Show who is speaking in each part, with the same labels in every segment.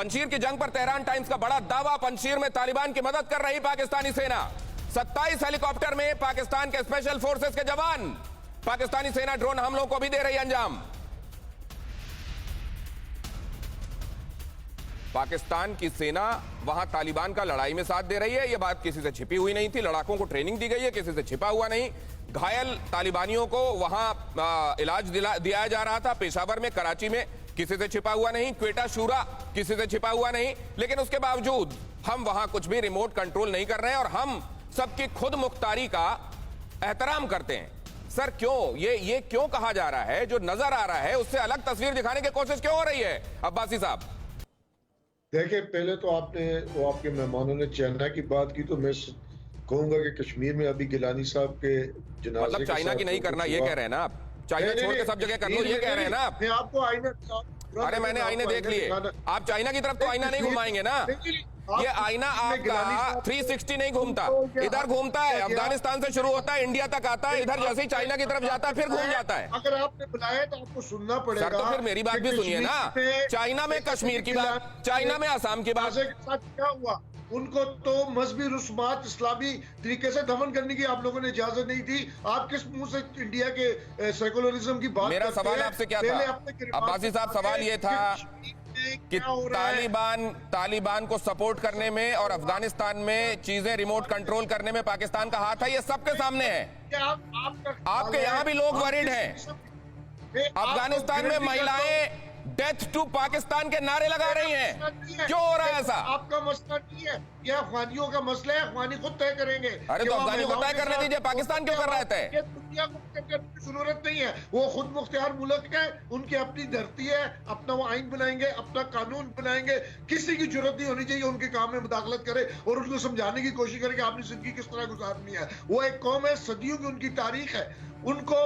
Speaker 1: पंजशीर की जंग पर तेहरान टाइम्स का बड़ा दावा, पंजशीर में तालिबान की मदद कर रही पाकिस्तानी सेना। 27 हेलीकॉप्टर में पाकिस्तान के स्पेशल फोर्सेस के जवान, पाकिस्तानी सेना ड्रोन हमलों को भी दे रही अंजाम। पाकिस्तान की सेना वहां तालिबान का लड़ाई में साथ दे रही है, यह बात किसी से छिपी हुई नहीं थी। लड़ाकों को ट्रेनिंग दी गई है, किसी से छिपा हुआ नहीं। घायल तालिबानियों को वहां इलाज दिया जा रहा था, पेशावर में, कराची में, किसी से छिपा हुआ नहीं। क्वेटा शूरा किसी से छिपा हुआ नहीं। लेकिन उसके बावजूद हम वहां कुछ भी रिमोट कंट्रोल नहीं कर रहे हैं और हम सबकी खुद मुख्तारी का एहतराम करते हैं। सर क्यों ये क्यों कहा जा रहा है? जो नजर आ रहा है उससे अलग तस्वीर दिखाने की कोशिश क्यों हो रही है अब्बासी साहब?
Speaker 2: देखिए, पहले तो आपके मेहमानों ने चाइना की बात की, तो मैं कहूंगा कि कश्मीर में अभी गिलानी साहब के जनाजे
Speaker 1: मतलब चाइना की नहीं करना ये कह रहे हैं ना आप? चाइना छोड़ के सब जगह कर लो ये कह रहे हैं ना आप?
Speaker 2: आपको आईने,
Speaker 1: अरे मैंने आईने देख लिए। आप चाइना की तरफ तो आईना नहीं घुमाएंगे ना? ये आईना आपका 360 नहीं घूमता, इधर घूमता है। अफगानिस्तान से शुरू होता है, इंडिया तक आता है, इधर जैसे ही चाइना की तरफ जाता है फिर घूम जाता है।
Speaker 2: अगर आपने बुलाया तो आपको सुनना पड़ेगा।
Speaker 1: सर तो फिर मेरी बात भी सुनिए ना। चाइना में कश्मीर की बात, चाइना में आसाम की बात।
Speaker 2: क्या हुआ? उनको तो मजहबी रसूमात इस्लामी तरीके से दफन करने की आप लोगों ने इजाजत नहीं दी। आप किस मुंह से इंडिया के सेकुलरिज्म की बात?
Speaker 1: मेरा सवाल आपसे क्या था अब्बासी साहब? सवाल ये था कि तालिबान को सपोर्ट करने में और अफगानिस्तान में चीजें रिमोट कंट्रोल करने में पाकिस्तान का हाथ है, ये सबके सामने है। आपके यहां भी लोग वरीड हैं। अफगानिस्तान में महिलाएं डेथ टू पाकिस्तान के नारे लगा रही हैं। क्यों हो रहा है ऐसा?
Speaker 2: आपका मसला नहीं है, यह अफगानियों का मसला है, अफगानी खुद तय करेंगे।
Speaker 1: अरे तो अफगानियों को तय करने दीजिए, पाकिस्तान क्यों कर रहा है?
Speaker 2: दुनिया को तय करने की जरूरत नहीं है, वो खुद मुख्तियार मुल्क है, उनकी अपनी धरती है, अपना वो आइन बनाएंगे, अपना कानून बनाएंगे। किसी की जरूरत नहीं होनी चाहिए उनके काम में मुदाखलत करे और उनको समझाने की कोशिश करे कि आपने जिंदगी किस तरह गुजारनी है। वो एक कौम है, सदियों की उनकी तारीख है, उनको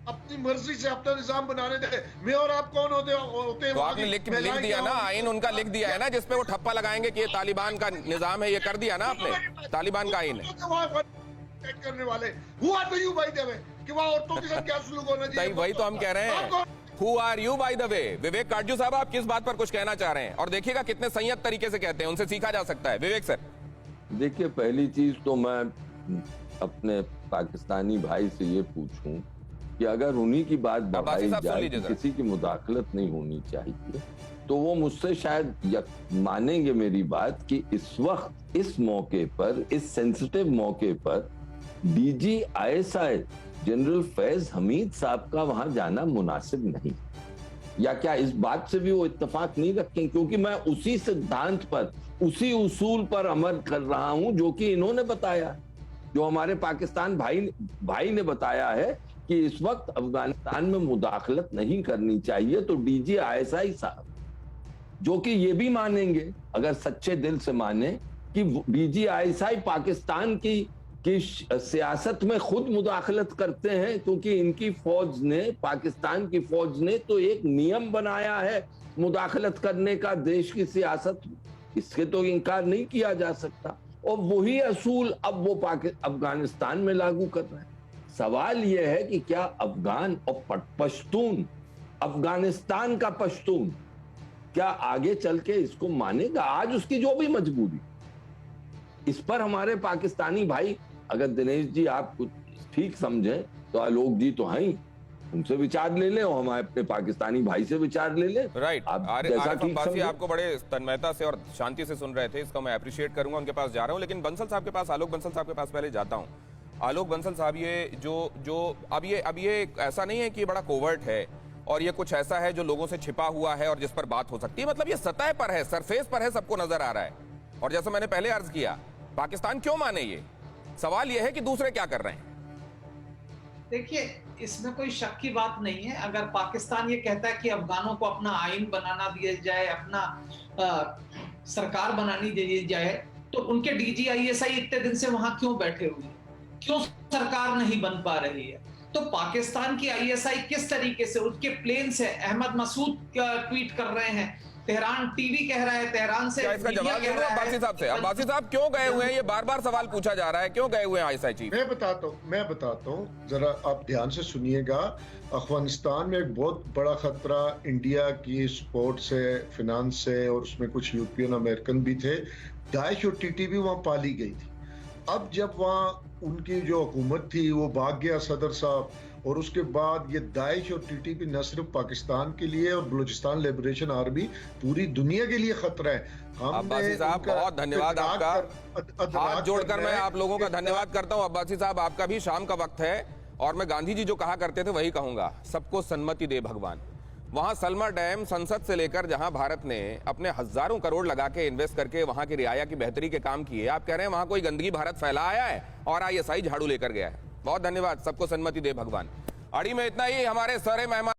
Speaker 2: अपनी मर्जी से अपना निजाम बनाने दे। मैं और आप कौन होते हैं?
Speaker 1: तो आपने लिख दिया ना, आइन उनका लिख दिया है ना, जिसपे वो ठप्पा लगाएंगे कि ये तालिबान का निजाम है, ये कर दिया ना आपने, तालिबान का आइन है
Speaker 2: करने वाले। हुआ तो यू बाय द वे कि वहां औरतों के साथ क्या सलूक होना चाहिए,
Speaker 1: वही तो हम कह रहे हैं। Who are you by the way? विवेक काटजू साहब, आप किस बात पर कुछ कहना चाह रहे हैं? और देखिएगा कितने संयत तरीके से कहते हैं, उनसे सीखा जा सकता है। विवेक सर
Speaker 3: देखिए, पहली चीज तो मैं अपने पाकिस्तानी भाई से ये पूछूं कि अगर उन्हीं की बात बढ़ाई जाए कि किसी की मुदाखलत नहीं होनी चाहिए, तो वो मुझसे शायद मानेंगे मेरी बात कि इस वक्त, इस मौके पर, इस सेंसिटिव मौके पर DG ISI general Faiz Hamid साहब का वहां जाना मुनासिब नहीं। या क्या इस बात से भी वो इत्तेफाक नहीं रखें? क्योंकि मैं उसी सिद्धांत पर, उसी उसूल पर अमल कर रहा हूं जो कि इन्होंने बताया, जो हमारे पाकिस्तान भाई ने बताया है कि इस वक्त अफगानिस्तान में मुदाखलत नहीं करनी चाहिए। तो डीजी आईएसआई साहब, जो कि ये भी मानेंगे, अगर सच्चे दिल से माने, कि डीजी आईएसआई पाकिस्तान की सियासत में खुद मुदाखलत करते हैं, क्योंकि इनकी फौज ने, पाकिस्तान की फौज ने तो एक नियम बनाया है मुदाखलत करने का देश की सियासत, इसके तो इनकार नहीं किया जा सकता। और वही असूल अब वो अफगानिस्तान में लागू कर रहे हैं। सवाल यह है कि क्या अफगान और पश्तून, अफगानिस्तान का पश्तून, क्या आगे चल के इसको मानेगा? आज उसकी जो भी मजबूरी, इस पर हमारे पाकिस्तानी भाई, अगर दिनेश जी आप कुछ ठीक समझें तो आलोक जी तो हैं, उनसे विचार ले लें और हमारे अपने पाकिस्तानी भाई से विचार ले लें।
Speaker 1: राइट। आपको बड़े तन्मयता से और शांति से सुन रहे थे, इसका मैं अप्रिशिएट करूंगा, उनके पास जा रहा हूं। लेकिन बंसल साहब के पास, आलोक बंसल साहब के पास पहले जाता हूं। आलोक बंसल साहब, ये जो अब ये ऐसा नहीं है कि बड़ा कोवर्ट है और ये कुछ ऐसा है जो लोगों से छिपा हुआ है और जिस पर बात हो सकती है। मतलब ये सतह पर है, सरफेस पर है, सबको नजर आ रहा है। और जैसे मैंने पहले अर्ज किया, पाकिस्तान क्यों माने? ये सवाल ये है कि दूसरे क्या कर रहे हैं।
Speaker 4: देखिए, इसमें कोई शक की बात नहीं है। अगर पाकिस्तान ये कहता है कि अफगानों को अपना आइन बनाना दिया जाए, अपना सरकार बनानी दी जाए, तो उनके डीजी आईएसआई इतने दिन से वहां क्यों बैठे हुए हैं? क्यों सरकार नहीं बन पा रही है? तो पाकिस्तान की आईएसआई किस तरीके से, उसके प्लेन से अहमद मसूद ट्वीट कर रहे हैं तेहरान टीवी कह रहा है, तेहरान से
Speaker 1: क्या इसका जवाब दे दो अब्बासी साहब से? अब्बासी साहब क्यों गए हुए हैं? ये बार बार सवाल पूछा जा रहा है, क्यों गए हुए हैं आईएसआई चीफ?
Speaker 2: मैं बताता हूँ, जरा आप ध्यान से सुनिएगा। अफगानिस्तान में एक बहुत बड़ा खतरा इंडिया की सपोर्ट से, फिनांस से, और उसमें कुछ यूरोपियन अमेरिकन भी थे। दाइश और टीटीपी वहां पाली गई थी। अब जब वहां उनकी जो हुकूमत थी वो भाग गया सदर साहब, और उसके बाद ये दाइश और टीटीपी न सिर्फ पाकिस्तान के लिए और बलूचिस्तान लिबरेशन आर्मी पूरी दुनिया के लिए खतरा है।
Speaker 1: अब्बासी साहब बहुत धन्यवाद आपका, हाथ जोड़कर मैं आप लोगों का धन्यवाद करता हूं। अब्बासी साहब आपका भी शाम का वक्त है, और मैं गांधी जी जो कहा करते थे वही कहूंगा, सबको सन्मति दे भगवान। वहां सलमा डैम संसद से लेकर जहां भारत ने अपने हजारों करोड़ लगा के इन्वेस्ट करके वहां की रियाया की बेहतरी के काम किए, आप कह रहे हैं वहां कोई गंदगी भारत फैला आया है और आईएसआई झाड़ू लेकर गया है। बहुत धन्यवाद, सबको सन्मति दे भगवान। अड़ी में इतना ही, हमारे सारे मेहमान